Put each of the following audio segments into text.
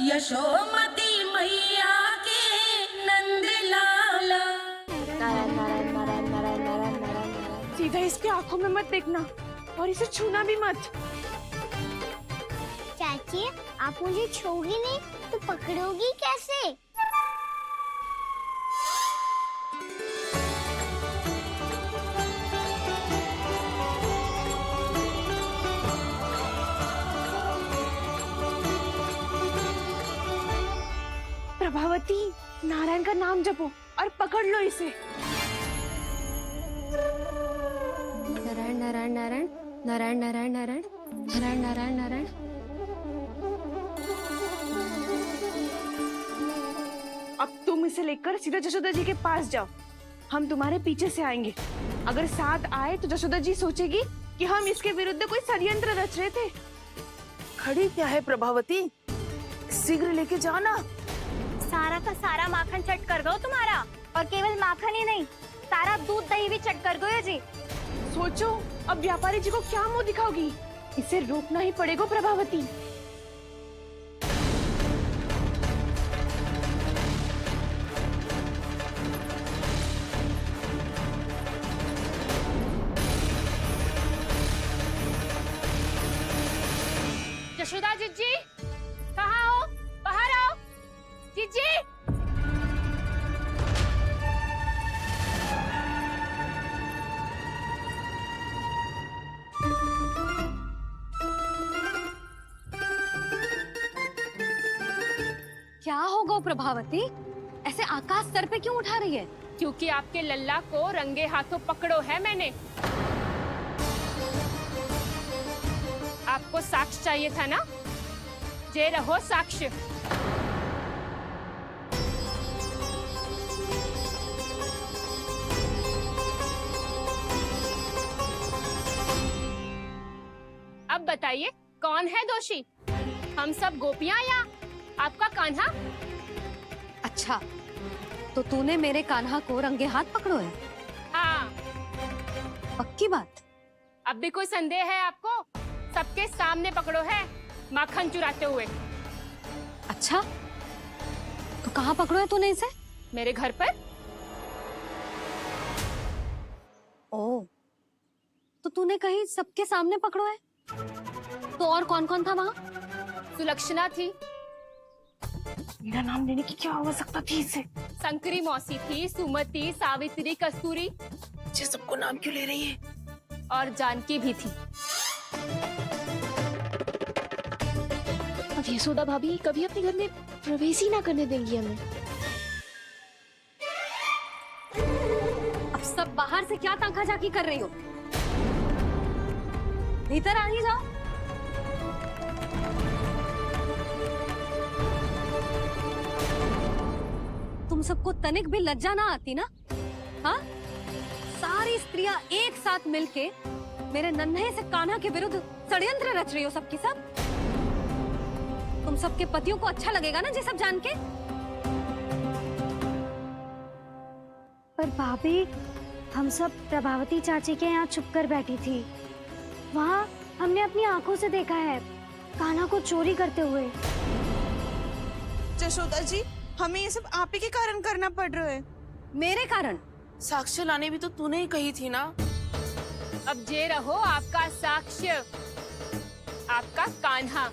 यशोमती मैया के नंद लाला। नारायण नारायण नारायण नारायण नारायण नारायण। सीधा इसकी आंखों में मत देखना और इसे छूना भी मत। चाची, आप मुझे छूओगी नहीं तो पकड़ोगी कैसे? प्रभावती, नारायण का नाम जपो और पकड़ लो इसे। नारायण नारायण नारायण नारायण नारायण नारायण नारायण नारायण नारायण। अब तुम इसे लेकर सीधा जशोदा जी के पास जाओ, हम तुम्हारे पीछे से आएंगे। अगर साथ आए तो जशोदा जी सोचेगी कि हम इसके विरुद्ध कोई षड्यंत्र रच रहे थे। खड़ी क्या है प्रभावती, शीघ्र लेके जाना। सारा का सारा माखन चट कर दो तुम्हारा, और केवल माखन ही नहीं, सारा दूध दही भी चट कर दो जी। सोचो अब व्यापारी जी को क्या मुंह दिखाओगी। इसे रोकना ही पड़ेगा प्रभावती। यशोदा जीजी, कहाँ हो? बाहर आओ जीजी। क्या होगा प्रभावती, ऐसे आकाश सर पे क्यों उठा रही है? क्योंकि आपके लल्ला को रंगे हाथों पकड़ो है मैंने। आपको साक्ष्य चाहिए था ना, जे रहो साक्ष्य। अब बताइए कौन है दोषी, हम सब गोपियां या आपका कान्हा? अच्छा, तो तूने मेरे कान्हा को रंगे हाथ पकड़ो है? हाँ। पक्की बात? अब भी कोई संदेह है आपको? सबके सामने पकड़ो है, माखन चुराते हुए। अच्छा, तो कहाँ पकड़ो है तूने इसे? मेरे घर पर। ओ, तो तूने कहीं सबके सामने पकड़ो है? तो और कौन कौन था वहाँ? सुलक्षणा थी। मेरा नाम लेने की क्या आवश्यकता थी इसे? संकरी मौसी थी, सुमति, सावित्री, कस्तूरी। ये सबको नाम क्यों ले रही है? और जानकी भी थी। अब यशोदा भाभी कभी अपने घर में प्रवेश ही ना करने देंगी हमें। अब सब बाहर से क्या ताका झाकी कर रही हो? भीतर आ ही जाओ। तुम सबको तनिक भी लज्जा ना आती ना? हाँ? सारी स्त्रियां एक साथ मिलके मेरे नन्हे से कान्हा के विरुद्ध षड्यंत्र रच रही हो सबकी सब। तुम सबके पतियों को अच्छा लगेगा ना ये सब जान के? पर भाभी, हम सब प्रभावती चाची के यहाँ छुप कर बैठी थी। वहाँ हमने अपनी आंखों से देखा है कान्हा को चोरी करते हुए। जशोदा जी, हमें ये सब आप ही के कारण करना पड़ रहा है। मेरे कारण? साक्ष्य लाने भी तो तूने ही कही थी ना। अब जे रहो आपका साक्ष्य, आपका कान्हा।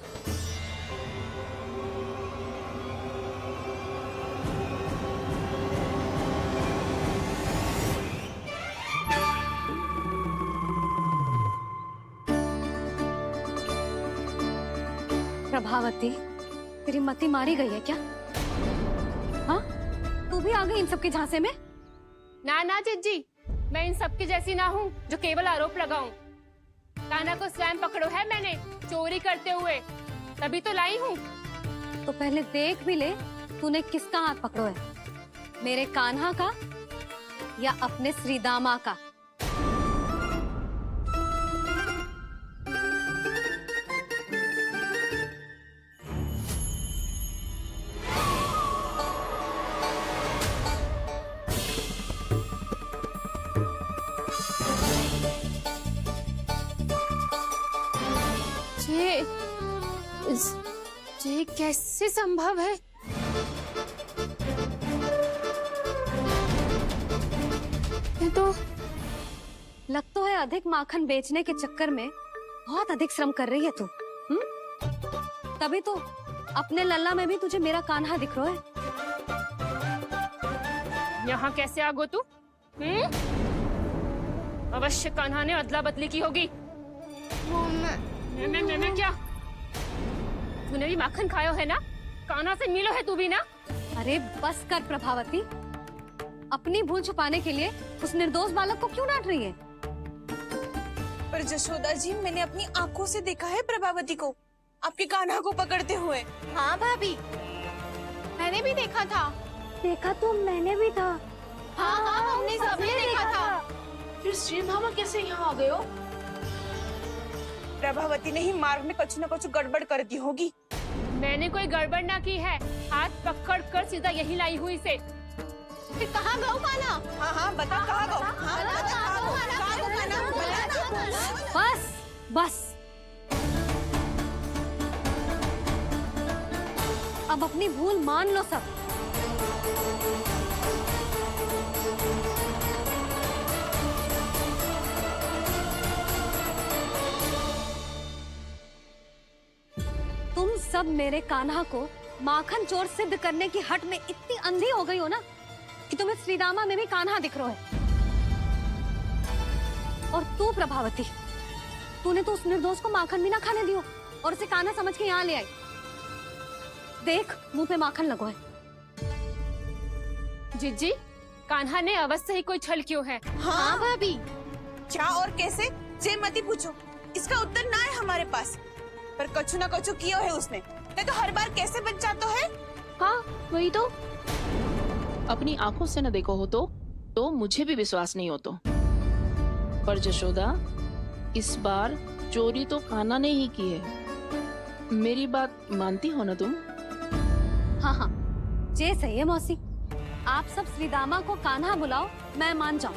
प्रभावती, तेरी मति मारी गई है क्या? हाँ? तू भी आ गई इन सबके झांसे में? ना ना जिज्जी, मैं इन सबकी जैसी ना हूँ जो केवल आरोप लगाऊं। कान्हा को स्वयं पकड़ो है मैंने, चोरी करते हुए, तभी तो लाई हूँ। तो पहले देख भी ले तूने किसका हाथ पकड़ो है, मेरे कान्हा का या अपने श्रीदामा का? ये कैसे संभव है? ये तो लग तो है अधिक माखन बेचने के चक्कर में बहुत अधिक श्रम कर रही है तू। तभी तो अपने लल्ला में भी तुझे मेरा कान्हा दिख रहा है। यहाँ कैसे आ गो तू? अवश्य कान्हा ने अदला बदली की होगी। मैं क्या? तूने भी माखन खायो है ना? कान्हा से मिलो है तू भी ना? अरे बस कर प्रभावती, अपनी भूल छुपाने के लिए उस निर्दोष बालक को क्यों डांट रही है? पर जशोदा जी, मैंने अपनी आंखों से देखा है प्रभावती को आपके कान्हा को पकड़ते हुए। हाँ भाभी, मैंने भी देखा था। देखा तो मैंने भी था। हाँ हाँ, हमने सबने देखा था। फिर श्रीधामा कैसे यहाँ आ गए हो? प्रभावती ने ही मार्ग में कुछ न कुछ गड़बड़ कर दी होगी। मैंने कोई गड़बड़ ना की है, हाथ पकड़ कर सीधा यही लाई हुई से। फिर कहाँ गौ कान्हा? हाँ हाँ, बता कहाँ गो? हाँ बता, बता कहाँ गो कान्हा? कहाँ गो कान्हा? बस बस, अब अपनी भूल मान लो सब। तुम सब मेरे कान्हा को माखन चोर सिद्ध करने की हट में इतनी अंधी हो गई हो ना कि तुम्हें श्रीदामा में भी कान्हा दिख रहा है। और तू प्रभावती, तूने तो उस निर्दोष को माखन भी ना खाने दियो और उसे कान्हा समझ के यहाँ ले आई। देख, मुंह पे माखन लगो है। जीजी, कान्हा ने अवश्य ही कोई छल क्यों है। हाँ भाभी, क्या और कैसे? जे मती पूछो, इसका उत्तर ना है हमारे पास। पर कछु ना कछु किया है उसने, नहीं तो हर बार कैसे बच जाता है। हाँ वही तो। अपनी आंखों से न देखो हो तो मुझे भी विश्वास नहीं हो तो। पर जशोदा, इस बार चोरी तो कान्हा ने ही की है। मेरी बात मानती हो ना तुम? हाँ हाँ, जे सही है मौसी। आप सब श्रीदामा को कान्हा बुलाओ, मैं मान जाऊं।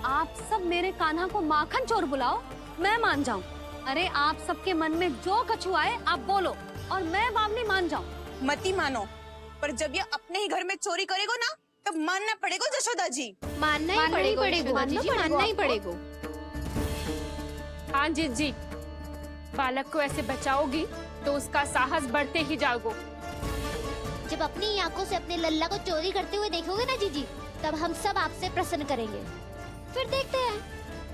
आप सब मेरे कान्हा को माखन चोर बुलाओ, मैं मान जाऊं। अरे आप सबके मन में जो कछु आए आप बोलो और मैं बावली मान जाऊं। मती मानो, पर जब ये अपने ही घर में चोरी करेगो ना, तब मानना पड़ेगा जशोदा जी। मानना ही पड़ेगा जीजी, मानना ही पड़ेगा। हाँ जीजी, बालक को ऐसे बचाओगी तो उसका साहस बढ़ते ही जाओगे। जब अपनी आंखों से अपने लल्ला को चोरी करते हुए देखोगे ना जीजी, तब हम सब आपसे प्रसन्न करेंगे। फिर देखते हैं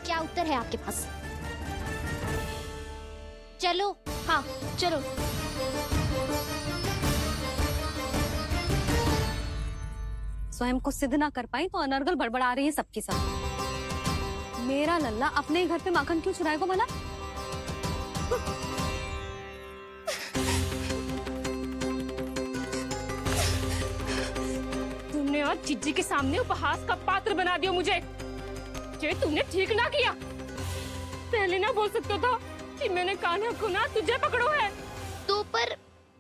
क्या उत्तर है आपके पास। चलो। हाँ चलो। स्वयं को सिद्ध ना कर पाई तो अनर्गल बड़बड़ा रही है सबके साथ। मेरा लल्ला अपने ही घर पे माखन क्यों चुराएगा भला? तुमने आज जीजी के सामने उपहास का पात्र बना दिया मुझे। ये तुमने ठीक ना किया। पहले ना बोल सकता था कि मैंने कान्हा को ना तुझे पकड़ो है। तो पर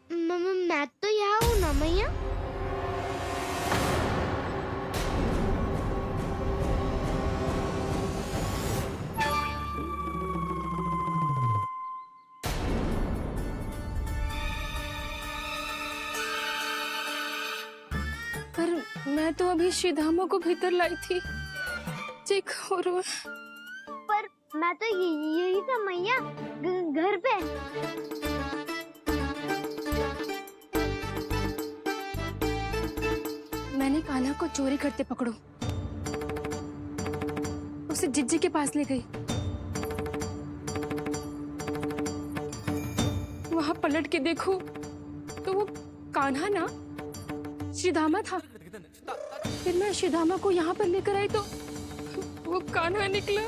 मैं तो यहाँ हूँ ना मैया। पर मैं तो अभी श्रीधामा को भीतर लाई थी। चेक हो रहा है। पर मैं तो यही था मैया, घर पे। मैंने कान्हा को चोरी करते पकड़ो, उसे जिज्जी के पास ले गई। वहां पलट के देखो तो वो कान्हा ना श्रीधामा था। फिर मैं श्रीधामा को यहाँ पर लेकर आई तो वो कान्हा निकला।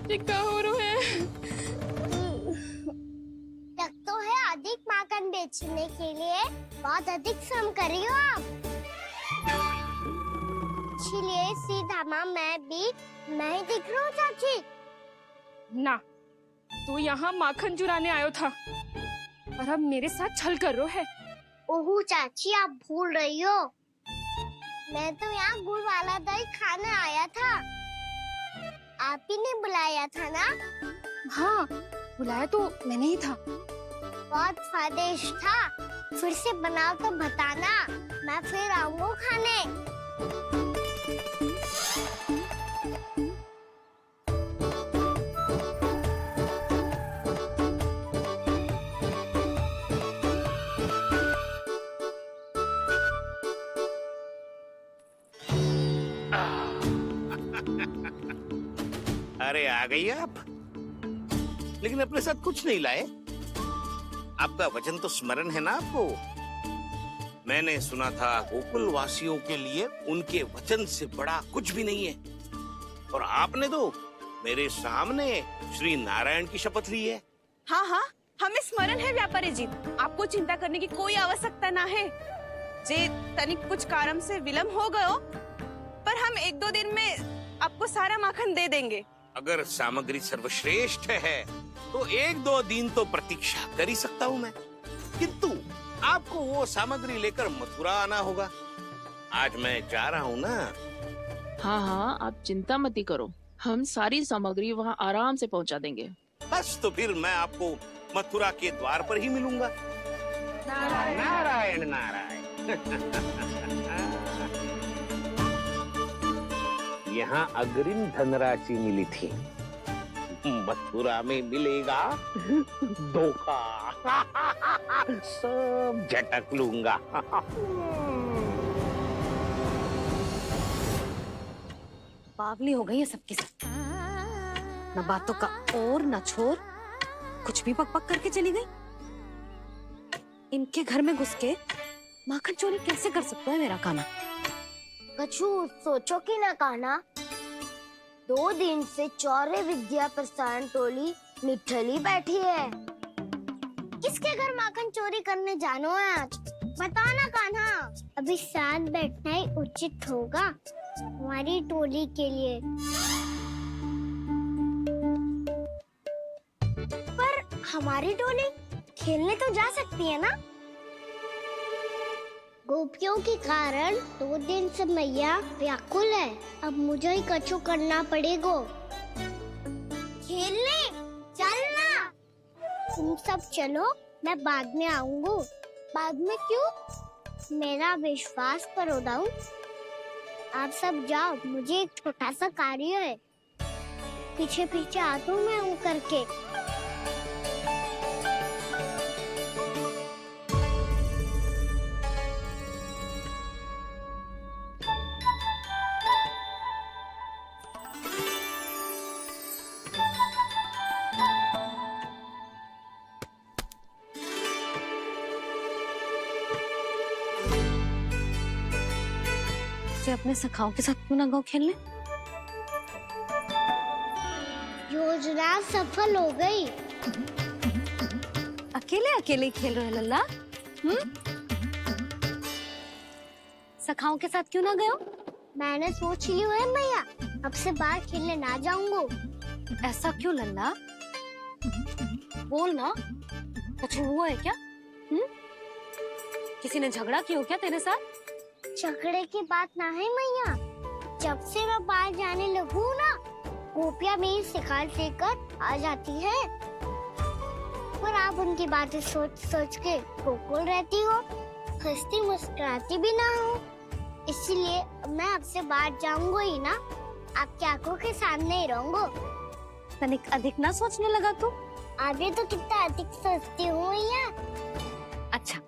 ये क्या हो रहा है? लगता है अधिक माखन बेचने के लिए बहुत अधिक श्रम कर रही हो आप। इसलिए सीधामा मैं ही दिख रहा हूँ चाची। ना, तू यहाँ माखन चुराने आयो था और अब मेरे साथ छल कर रहा है। ओह चाची, आप भूल रही हो, मैं तो यहाँ गुड़ वाला दही खाने आया था। आप ही ने बुलाया था ना? हाँ, बुलाया तो मैंने ही था। बहुत स्वादिष्ट था। फिर से बनाओ तो बताना, मैं फिर आऊंगा खाने। अरे आ गई आप, लेकिन अपने साथ कुछ नहीं लाए। आपका वचन तो स्मरण है ना आपको? मैंने सुना था गोकुल वासियों के लिए उनके वचन से बड़ा कुछ भी नहीं है, और आपने तो मेरे सामने श्री नारायण की शपथ ली है। हाँ हाँ, हमें स्मरण है व्यापारी जी, आपको चिंता करने की कोई आवश्यकता ना है। जे तनिक कुछ कारण से विलंब हो गयो, पर हम 1-2 दिन में आपको सारा माखन दे देंगे। अगर सामग्री सर्वश्रेष्ठ है तो 1-2 दिन तो प्रतीक्षा कर ही सकता हूँ मैं, किंतु आपको वो सामग्री लेकर मथुरा आना होगा। आज मैं जा रहा हूँ ना। हाँ हाँ, आप चिंता मत करो, हम सारी सामग्री वहाँ आराम से पहुँचा देंगे। बस तो फिर मैं आपको मथुरा के द्वार पर ही मिलूंगा। नारायण नारायण। यहाँ अग्रिम धनराशि मिली थी, मथुरा में मिलेगा धोखा। सब झटक लूंगा। बावली हो गई है सबकी सब। न बातों का और न छोर, कुछ भी पक पक करके चली गई। इनके घर में घुस के माखन चोरी कैसे कर सकता है मेरा काना? कछु सोचो कि ना कान्हा, 2 दिन से चौर्य विद्या प्रसारण टोली निठली बैठी है। किसके घर माखन चोरी करने जानो है आज? बता ना कान्हा। अभी साथ बैठना ही उचित होगा हमारी टोली के लिए। पर हमारी टोली खेलने तो जा सकती है ना? गोपियों के कारण 2 दिन से मैया व्याकुल है। अब मुझे ही कछु करना पड़ेगा। खेलने चलना। तुम सब चलो, मैं बाद में आऊंगा। बाद में क्यों? मेरा विश्वास करो दाऊ। आप सब जाओ, मुझे एक छोटा सा कार्य है। पीछे पीछे आता हूँ मैं हूँ करके। अपने सखाओं के साथ क्यों ना गाँव खेलने? योजना सफल हो गई। अकेले अकेले खेल रहे लल्ला? सखाओं के साथ क्यों ना गए हो? मैंने सोच लिया है मैया, अब से बाहर खेलने ना जाऊंगा। ऐसा क्यों लल्ला? बोल ना, कुछ हुआ है क्या? किसी ने झगड़ा किया हो क्या तेरे साथ? झगड़े की बात ना है मैया। जब से मैं बाहर जाने लगू ना, गोपियां मेरी शिकार लेकर आ जाती है। पर आप उनकी बातें सोच सोच के गोकुल रहती हो, हंसती मुस्कुराती भी ना हो। इसलिए मैं आपसे बाहर जाऊंगा ही ना, आपकी आंखों के सामने ही रहूंगा। तनिक अधिक ना सोचने लगा तू? आगे तो कितना अधिक सोचती हूँ मैया। अच्छा,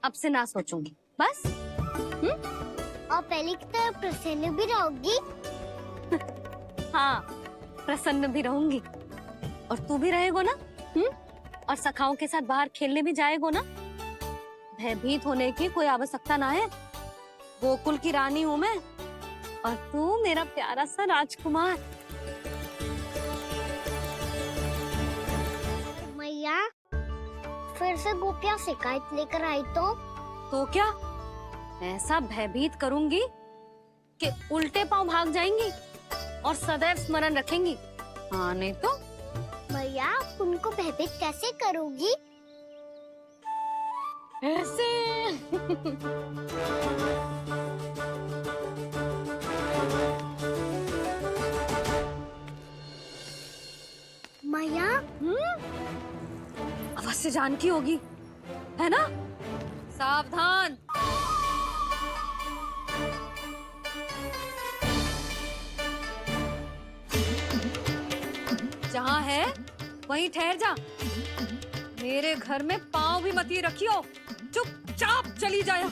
अब से ना सोचूंगी बस। और पहले की तरह प्रसन्न भी रहोगी? हाँ, प्रसन्न भी रहूंगी। और तू भी रहेगा ना? और सखाओं के साथ बाहर खेलने भी जाएगा ना? भयभीत होने की कोई आवश्यकता ना है। गोकुल की रानी हूँ मैं, और तू मेरा प्यारा सा राजकुमार। मैया, फिर से गोपियां शिकायत लेकर आई तो क्या? ऐसा भयभीत करूंगी कि उल्टे पांव भाग जाएंगी और सदैव स्मरण रखेंगी। हाँ नहीं तो? मैया, आप उनको भयभीत कैसे करोगी? ऐसे। मैया, आवाज से जानकी होगी, है ना? सावधान। जहाँ है वहीं ठहर जा। मेरे घर में पाँव भी मत ही रखियो, चुपचाप चली जाया।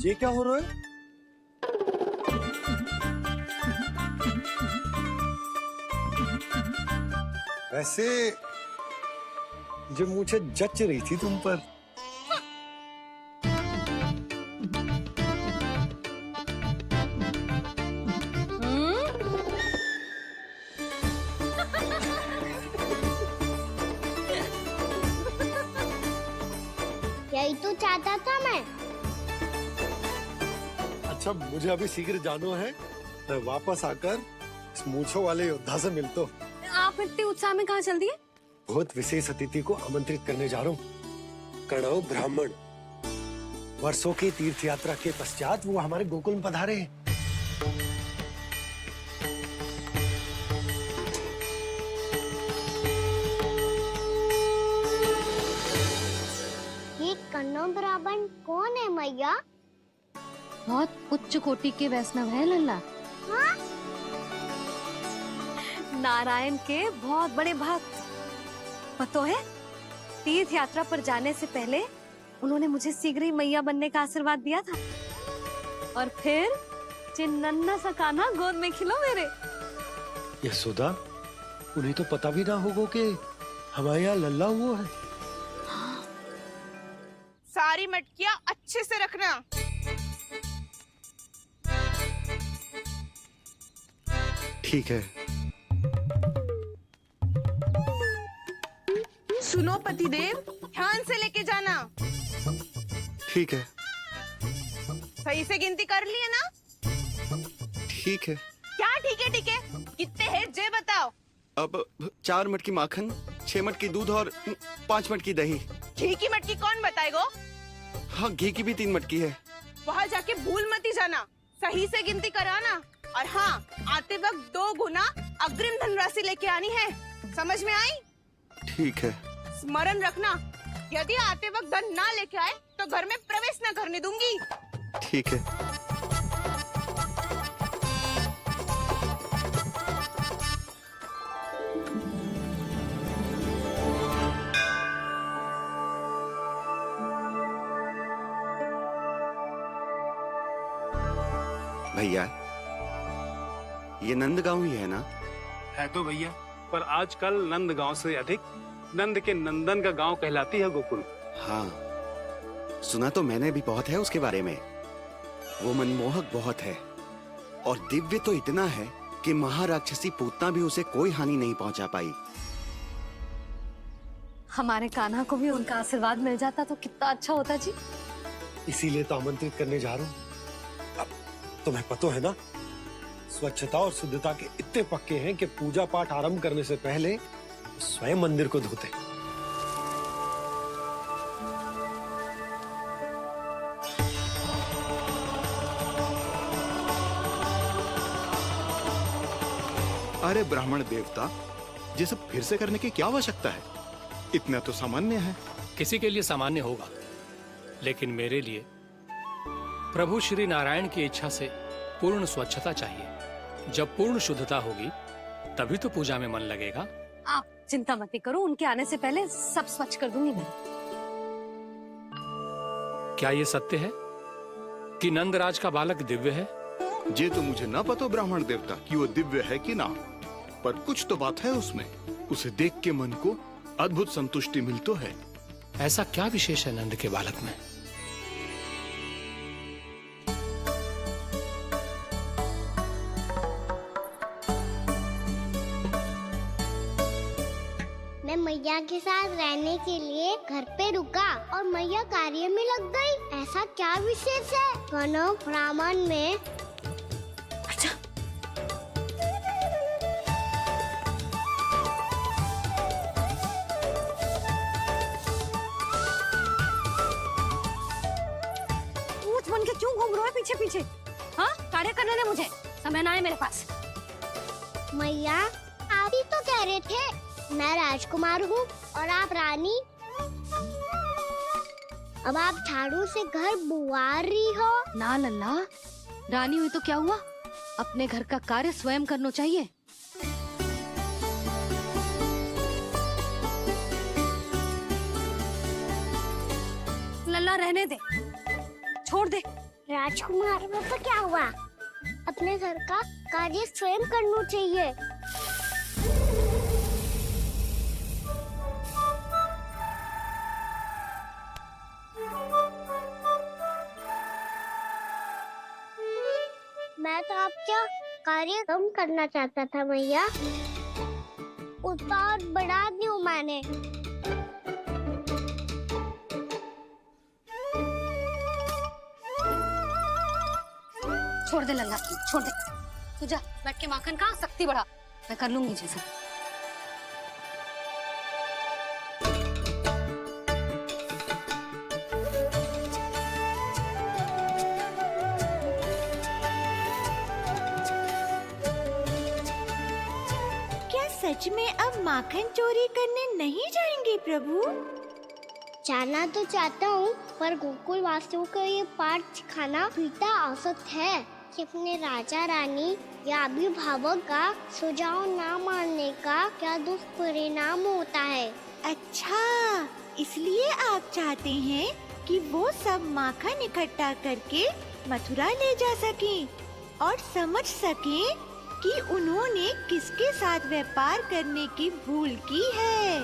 ये क्या हो रहा है? वैसे जो मुझे जच रही थी तुम पर। यही तो चाहता था मैं। अच्छा मुझे अभी शीघ्र जाना है, मैं वापस आकर इस मूंछों वाले योद्धा से मिलता हूँ। आप इतने उत्साह में कहाँ चल दिए? बहुत विशेष अतिथि को आमंत्रित करने जा रहा हूँ। कणव ब्राह्मण वर्षों की तीर्थ यात्रा के पश्चात वो हमारे गोकुल में पधारे हैं। ये कन्नौ ब्राह्मण कौन है मैया? बहुत उच्च कोटि के वैष्णव है लल्ला। हाँ? नारायण के बहुत बड़े भक्त। पता है, तीर्थ यात्रा पर जाने से पहले उन्होंने मुझे शीघ्र ही मैया बनने का आशीर्वाद दिया था, और फिर चिन्नन्ना सा कान्हा गोद में खिलो मेरे। यशोदा, उन्हें तो पता भी ना होगा कि हमारे यहाँ लल्ला हुआ है। सारी मटकियाँ अच्छे से रखना। ठीक है। सुनो पतिदेव, ध्यान से लेके जाना। ठीक है। सही से गिनती कर लिए ना? ठीक है। क्या ठीक है ठीक है? कितने हैं जे बताओ। अब 4 मटकी माखन, 6 मटकी दूध और 5 मटकी दही। घी की मटकी कौन बताएगा? हाँ, घी की भी 3 मटकी है। वहाँ जाके भूल मत ही जाना, सही से गिनती कराना। और हाँ, आते वक्त 2 गुना अग्रिम धनराशि लेके आनी है। समझ में आई? ठीक है। स्मरण रखना, यदि आते वक्त धन ना लेके आए तो घर में प्रवेश न करने दूंगी। ठीक है। भैया, ये नंदगांव ही है ना? है तो भैया, पर आजकल नंदगांव से अधिक नंद के नंदन का गांव कहलाती है गोकुल। हाँ, सुना तो मैंने भी बहुत है उसके बारे में। वो मनमोहक बहुत है और दिव्य तो इतना है कि महाराक्षसी पूतना भी उसे कोई हानि नहीं पहुंचा पाई। हमारे कान्हा को भी उनका आशीर्वाद मिल जाता तो कितना अच्छा होता जी। इसीलिए तो आमंत्रित करने जा रहा हूँ। अब तुम्हें पता है ना, स्वच्छता और शुद्धता के इतने पक्के हैं कि पूजा पाठ आरंभ करने से पहले स्वयं मंदिर को धोते। अरे ब्राह्मण देवता, ये सब फिर से करने की क्या आवश्यकता है? इतना तो सामान्य है। किसी के लिए सामान्य होगा, लेकिन मेरे लिए प्रभु श्री नारायण की इच्छा से पूर्ण स्वच्छता चाहिए। जब पूर्ण शुद्धता होगी तभी तो पूजा में मन लगेगा। आप चिंता मत करो, उनके आने से पहले सब स्वच्छ कर दूंगी मैं। क्या ये सत्य है कि नंदराज का बालक दिव्य है? ये तो मुझे ना पता ब्राह्मण देवता कि वो दिव्य है कि ना, पर कुछ तो बात है उसमें। उसे देख के मन को अद्भुत संतुष्टि मिल तो है। ऐसा क्या विशेष है नंद के बालक में? मैं मैया के साथ रहने के लिए घर पे रुका और मैया कार्य में लग गई। ऐसा क्या विशेष है कन्नौ ब्राह्मण में? अच्छा, ऊंच बन के क्यों घूम रहे हो पीछे पीछे? हाँ, कार्य करने दे मुझे, समय ना है मेरे पास। मैया आप ही तो कह रहे थे मैं राजकुमार हूँ और आप रानी। अब आप झाड़ू से घर बुआर रही हो। ना लल्ला, रानी हुई तो क्या हुआ, अपने घर का कार्य स्वयं करना चाहिए। लल्ला रहने दे, छोड़ दे। राजकुमार में तो क्या हुआ, अपने घर का कार्य स्वयं करना चाहिए। मैं तो आपका कार्य कम करना चाहता था भैया, उत्पाद बढ़ा दूं मैंने। छोड़ दे लल्ला, छोड़ दे। तू जा बैठ के माखन खा, शक्ति बढ़ा, मैं कर लूंगी जैसे। क्या सच में अब माखन चोरी करने नहीं जाएंगे प्रभु? जाना तो चाहता हूँ, पर गोकुल वासियों को ये पाठ सिखाना पिता औसत है कि अपने राजा रानी या अभिभावक का सुझाव ना मानने का क्या दुष्परिणाम होता है। अच्छा, इसलिए आप चाहते हैं कि वो सब माखन इकट्ठा करके मथुरा ले जा सकें और समझ सकें कि उन्होंने किसके साथ व्यापार करने की भूल की है।